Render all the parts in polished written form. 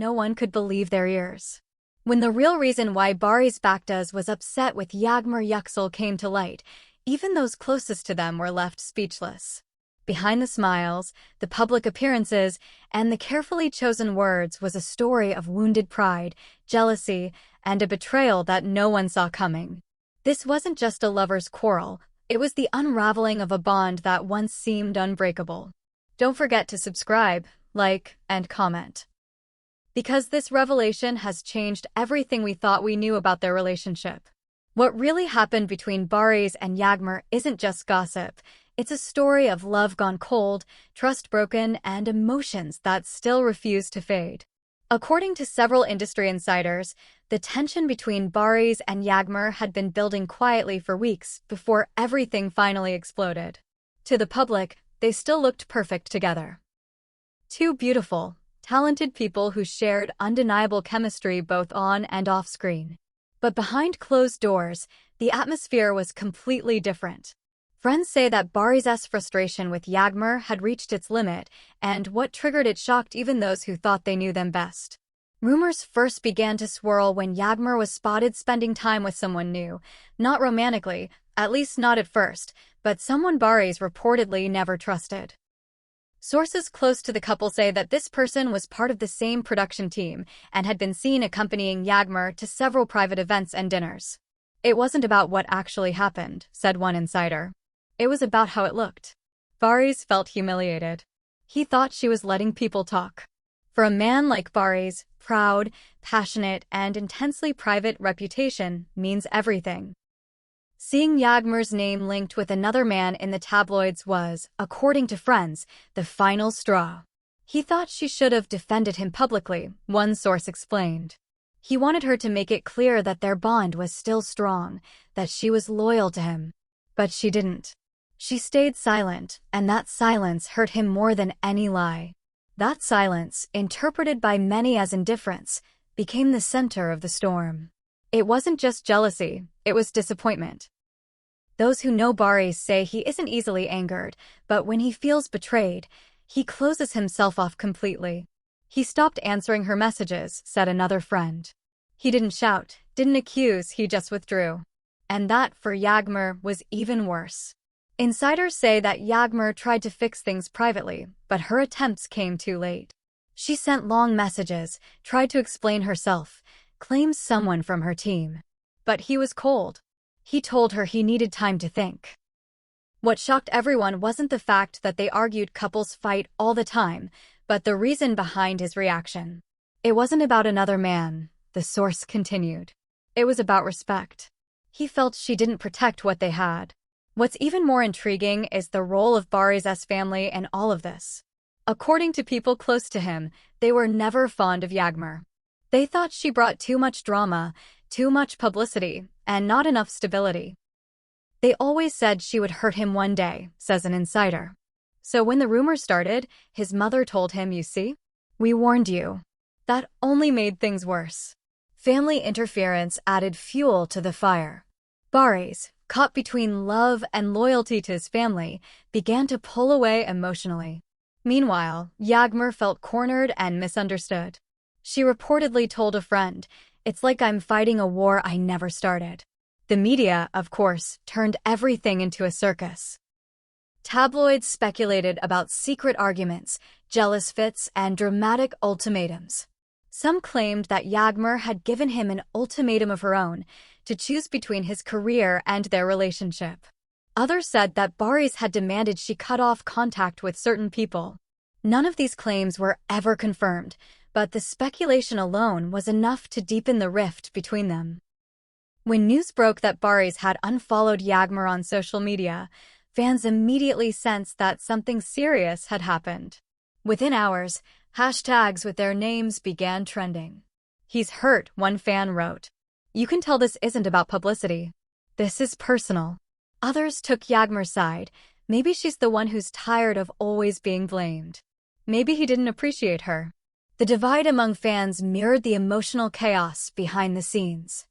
no one could believe their ears. When the real reason why Barış Baktaş was upset with Yağmur Yüksel came to light, even those closest to them were left speechless. Behind the smiles, the public appearances, and the carefully chosen words was a story of wounded pride, jealousy, and a betrayal that no one saw coming. This wasn't just a lover's quarrel, it was the unraveling of a bond that once seemed unbreakable. Don't forget to subscribe, like, and comment. Because this revelation has changed everything we thought we knew about their relationship. What really happened between Barış and Yağmur isn't just gossip. It's a story of love gone cold, trust broken, and emotions that still refuse to fade. According to several industry insiders, the tension between Barış and Yağmur had been building quietly for weeks before everything finally exploded. To the public, they still looked perfect together. Two beautiful, talented people who shared undeniable chemistry both on and off screen. But behind closed doors, the atmosphere was completely different. Friends say that Barış's frustration with Yağmur had reached its limit, and what triggered it shocked even those who thought they knew them best. Rumors first began to swirl when Yağmur was spotted spending time with someone new, not romantically, at least not at first, but someone Barış reportedly never trusted. Sources close to the couple say that this person was part of the same production team and had been seen accompanying Yağmur to several private events and dinners. It wasn't about what actually happened, said one insider. It was about how it looked. Barış felt humiliated. He thought she was letting people talk. For a man like Barış, proud, passionate, and intensely private reputation means everything. Seeing Yağmur's name linked with another man in the tabloids was, according to friends, the final straw. He thought she should have defended him publicly, one source explained. He wanted her to make it clear that their bond was still strong, that she was loyal to him. But she didn't. She stayed silent, and that silence hurt him more than any lie. That silence, interpreted by many as indifference, became the center of the storm. It wasn't just jealousy, it was disappointment. Those who know Barış say he isn't easily angered, but when he feels betrayed, he closes himself off completely. He stopped answering her messages, said another friend. He didn't shout, didn't accuse, he just withdrew. And that, for Yağmur, was even worse. Insiders say that Yağmur tried to fix things privately, but her attempts came too late. She sent long messages, tried to explain herself, claimed someone from her team. But he was cold. He told her he needed time to think. What shocked everyone wasn't the fact that they argued couples fight all the time, but the reason behind his reaction. It wasn't about another man, the source continued. It was about respect. He felt she didn't protect what they had. What's even more intriguing is the role of Barış's family in all of this. According to people close to him, they were never fond of Yağmur. They thought she brought too much drama, too much publicity, and not enough stability. They always said she would hurt him one day, says an insider. So when the rumors started, his mother told him, "You see? We warned you." That only made things worse. Family interference added fuel to the fire. Barış, caught between love and loyalty to his family, began to pull away emotionally. Meanwhile, Yağmur felt cornered and misunderstood. She reportedly told a friend, "It's like I'm fighting a war I never started." The media, of course, turned everything into a circus. Tabloids speculated about secret arguments, jealous fits, and dramatic ultimatums. Some claimed that Yağmur had given him an ultimatum of her own, to choose between his career and their relationship. Others said that Barış had demanded she cut off contact with certain people. None of these claims were ever confirmed, but the speculation alone was enough to deepen the rift between them. When news broke that Barış had unfollowed Yağmur on social media, fans immediately sensed that something serious had happened. Within hours, hashtags with their names began trending. "He's hurt," one fan wrote. "You can tell this isn't about publicity. This is personal." Others took Yağmur's side. Maybe she's the one who's tired of always being blamed. Maybe he didn't appreciate her. The divide among fans mirrored the emotional chaos behind the scenes.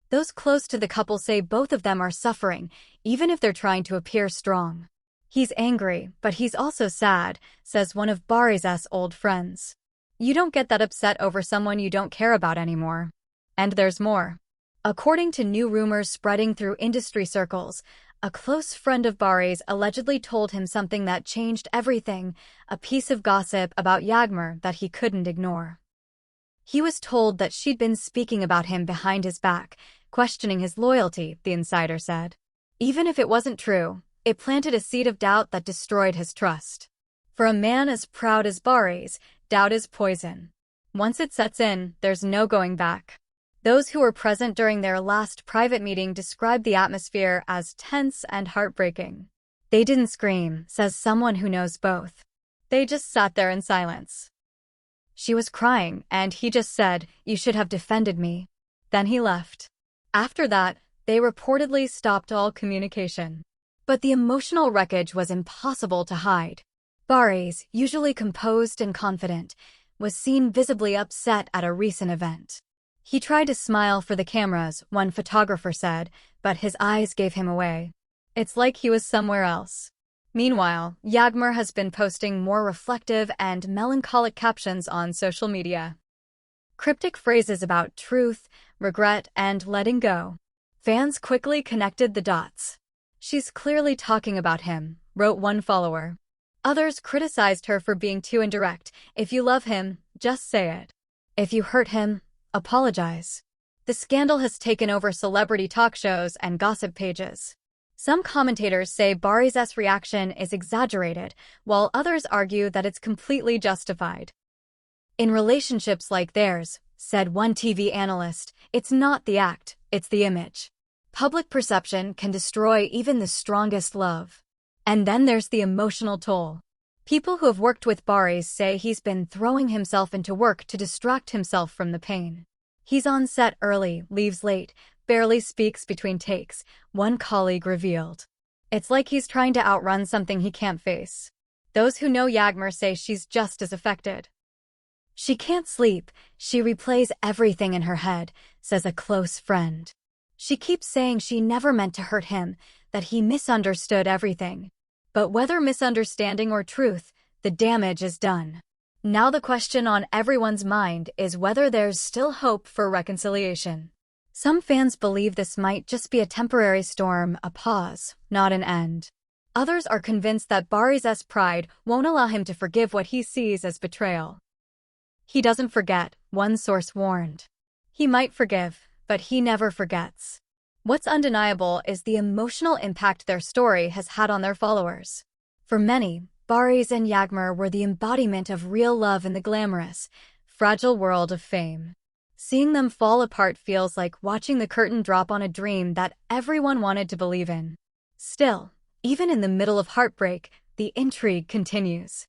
Those close to the couple say both of them are suffering, even if they're trying to appear strong. "He's angry, but he's also sad," says one of Barış's old friends. You don't get that upset over someone you don't care about anymore. And there's more. According to new rumors spreading through industry circles, a close friend of Barry's allegedly told him something that changed everything, a piece of gossip about Yağmur that he couldn't ignore. He was told that she'd been speaking about him behind his back, questioning his loyalty, the insider said. Even if it wasn't true, it planted a seed of doubt that destroyed his trust. For a man as proud as Barry's, doubt is poison. Once it sets in, there's no going back. Those who were present during their last private meeting described the atmosphere as tense and heartbreaking. They didn't scream, says someone who knows both. They just sat there in silence. She was crying, and he just said, "You should have defended me." Then he left. After that, they reportedly stopped all communication. But the emotional wreckage was impossible to hide. Barry's, usually composed and confident, was seen visibly upset at a recent event. He tried to smile for the cameras, one photographer said, but his eyes gave him away. It's like he was somewhere else. Meanwhile, Yağmur has been posting more reflective and melancholic captions on social media. Cryptic phrases about truth, regret, and letting go. Fans quickly connected the dots. "She's clearly talking about him," wrote one follower. Others criticized her for being too indirect. "If you love him, just say it. If you hurt him, apologize." The scandal has taken over celebrity talk shows and gossip pages. Some commentators say Barry's reaction is exaggerated, while others argue that it's completely justified. In relationships like theirs, said one TV analyst, it's not the act, it's the image. Public perception can destroy even the strongest love. And then there's the emotional toll. People who have worked with Barry's say he's been throwing himself into work to distract himself from the pain. He's on set early, leaves late, barely speaks between takes, one colleague revealed. It's like he's trying to outrun something he can't face. Those who know Yağmur say she's just as affected. She can't sleep, she replays everything in her head, says a close friend. She keeps saying she never meant to hurt him, that he misunderstood everything. But whether misunderstanding or truth, the damage is done. Now the question on everyone's mind is whether there's still hope for reconciliation. Some fans believe this might just be a temporary storm, a pause, not an end. Others are convinced that Barry's pride won't allow him to forgive what he sees as betrayal. He doesn't forget, one source warned. He might forgive, but he never forgets. What's undeniable is the emotional impact their story has had on their followers. For many, Barry's and Yağmur were the embodiment of real love in the glamorous, fragile world of fame. Seeing them fall apart feels like watching the curtain drop on a dream that everyone wanted to believe in. Still, even in the middle of heartbreak, the intrigue continues.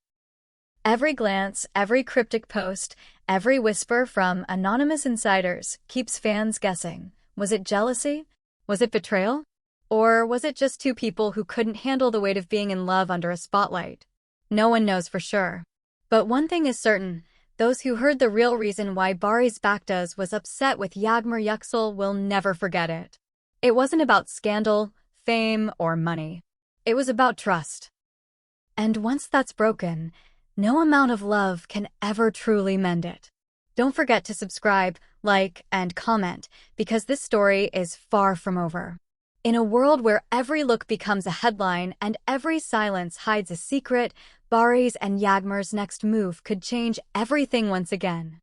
Every glance, every cryptic post, every whisper from anonymous insiders keeps fans guessing. Was it jealousy? Was it betrayal? Or was it just two people who couldn't handle the weight of being in love under a spotlight? No one knows for sure. But one thing is certain, those who heard the real reason why Barış Baktaş was upset with Yağmur will never forget it. It wasn't about scandal, fame, or money. It was about trust. And once that's broken, no amount of love can ever truly mend it. Don't forget to subscribe, like, and comment, because this story is far from over. In a world where every look becomes a headline and every silence hides a secret, Barry's and Yağmur's next move could change everything once again.